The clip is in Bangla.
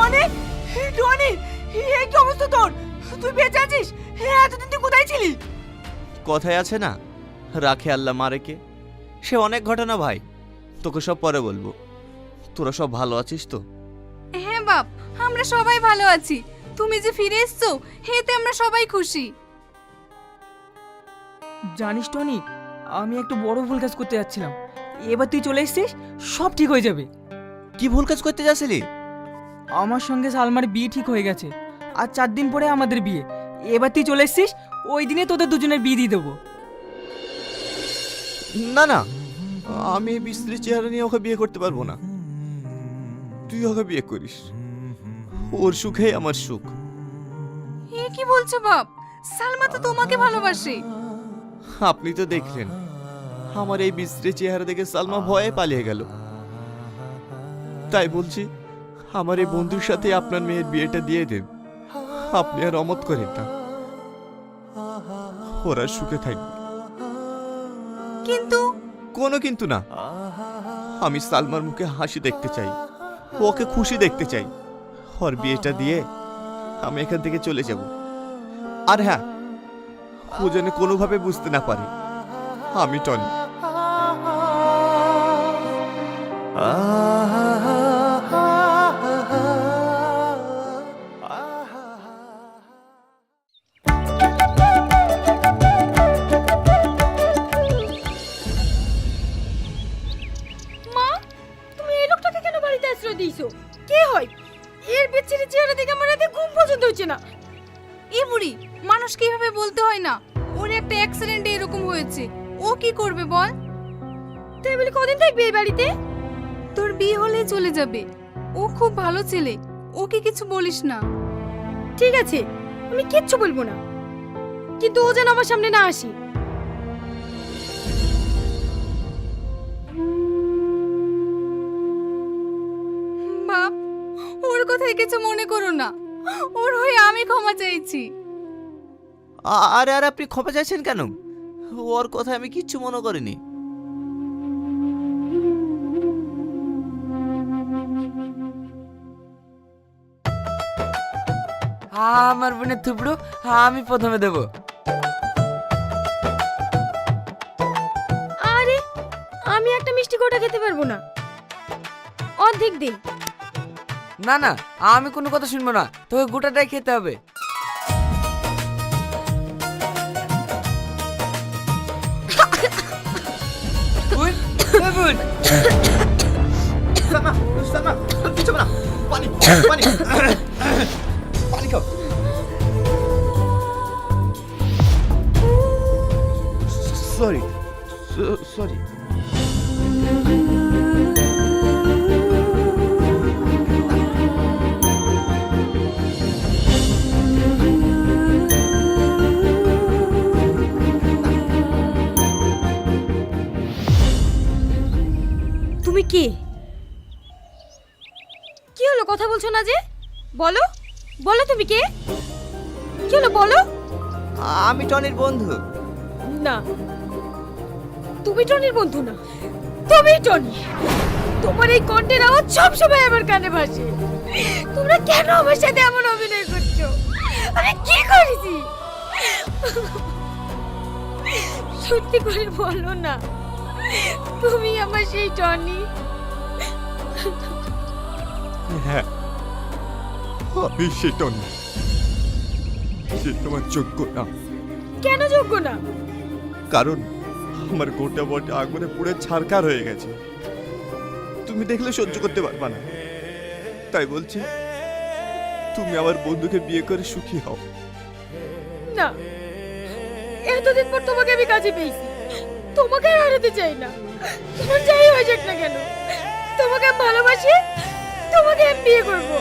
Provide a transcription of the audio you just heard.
মানে টনি, এই কি অবস্থা তোর? তুই বেঁচে আছিস? এতদিন তুই কোথায় ছিলি? কথায় আছে না, রাখে আল্লাহ মারেকে। সে অনেক ঘটনা ভাই, তোকে সব পরে বলবো। তোরা সব ভালো আছিস তো? হ্যাঁ বাপ, আমরা সবাই ভালো আছি। তুমি যে ফিরে এসছো এতে আমরা সবাই খুশি। জানিস টনি, আমি একটু বড় ভুল কাজ করতে যাচ্ছিলাম। এবার তুই চলে এসেছিস, সব ঠিক হয়ে যাবে। কি ভুল কাজ করতে যাচ্ছিলি? আমার সঙ্গে সালমার বিয়ে ঠিক হয়ে গেছে, আর 4 দিন পরে আমাদের বিয়ে। এবার তুই চলে এসেছিস, ওই দিনে তোদের দুজনের বিয়ে দিয়ে দেবো। না না, আমি এই বিশ্রী চেহারা নিয়ে ওকে বিয়ে করতে পারবো না। তুই ওকে বিয়ে করিস, ওর সুখেই আমার সুখ। এ কি বলছো বাপ? সালমা তো তোমাকে ভালোবাসে। আপনি তো দেখলেন, আমার এই বিশ্রী চেহারা দেখে সালমা ভয়ে পালিয়ে গেল। তাই বলছি, আমার এই বন্ধুর সাথে আপনার মেয়ের বিয়েটা দিয়ে দেন। আপনি আর অমত করেন না, ওরা সুখে থাকবে। কিন্তু কোনো কিন্তু না, আমি সালমার মুখে হাসি দেখতে চাই, ওকে খুশি দেখতে চাই। ওর বিয়েটা দিয়ে আমি এখান থেকে চলে যাব। আর হ্যাঁ, ও যেন কোনোভাবে বুঝতে না পারে আমি টনি। মা, তুমি এই লোকটাকে কেন বাড়িতে আশ্রয় দিয়েছো? কে হয়? এর বিচ্ছিরি চেহারা দেখে আমার রাতে ঘুম পর্যন্ত হচ্ছে না। এই বুড়ি মানুষকে এইভাবে বলতে হয় না। ওর একটা অ্যাক্সিডেন্টে এরকম হয়েছে, ও কি করবে বল? তাই বলে কদিন থাকবে এই বাড়িতে? তোর বিয়ে হলে চলে যাবে। ও খুব ভালো ছেলে, ওকে কিছু বলিস না। ঠিক আছে, আমি কিচ্ছু বলবো না, কিন্তু ও যেন আমার সামনে না আসে। বাপ, ওর কথায় কিছু মনে করো না। ওর হয়ে আমি ক্ষমা চাইছি। আরে আর আপনি ক্ষমা চাইছেন কেন? ওর কথা আমি কিচ্ছু মনে করিনি। আমার বোনের থুবড়ো আমি প্রথমে দেব। আরে, আমি একটা মিষ্টি গোটা খেতে পারবো না, অর্ধেক দিন। না না, আমি কোনো কথা শুনবো না, তোকে গোটাটাই খেতে হবে। বোন, ওই বোন। সালমা, সালমা, কিছু না, পানি পানি পানি খাও। Sorry sorry. তুমি কে? কি হলো, কথা বলছো না যে? বলো বলো, তুমি কে? কি হলো বলো। আমি টনির বন্ধু। না, তুমি টনির বন্ধু না, তুমি টনি। তোমার এই কণ্ঠের আওয়াজ সবসময় আমার কানে ভাসে। তোমরা কেন আমার সাথে এমন অভিনয় করছো? আমি কি করেছি? সত্যি করে বলো না, তুমি আমার সেই টনি? হ্যাঁ, আমি সে টনি। সে তোমার যোগ্য না। কেন যোগ্য না? কারণ আমার গোটা বটে আগুনে পুড়ে ছারখার হয়ে গেছে। তুমি দেখলে সহ্য করতে পারবা না। তাই বলছি, তুমি আমার বন্ধুকে বিয়ে করে সুখী হও। না, এতদিন পর তোমাকে আমি কাছে পেয়েছি, তোমাকে আর হারাতে চাই না। তোমার যাই হয়ে যাক না কেন, তোমাকে আমি ভালোবাসি, তোমাকে আমি বিয়ে করবো।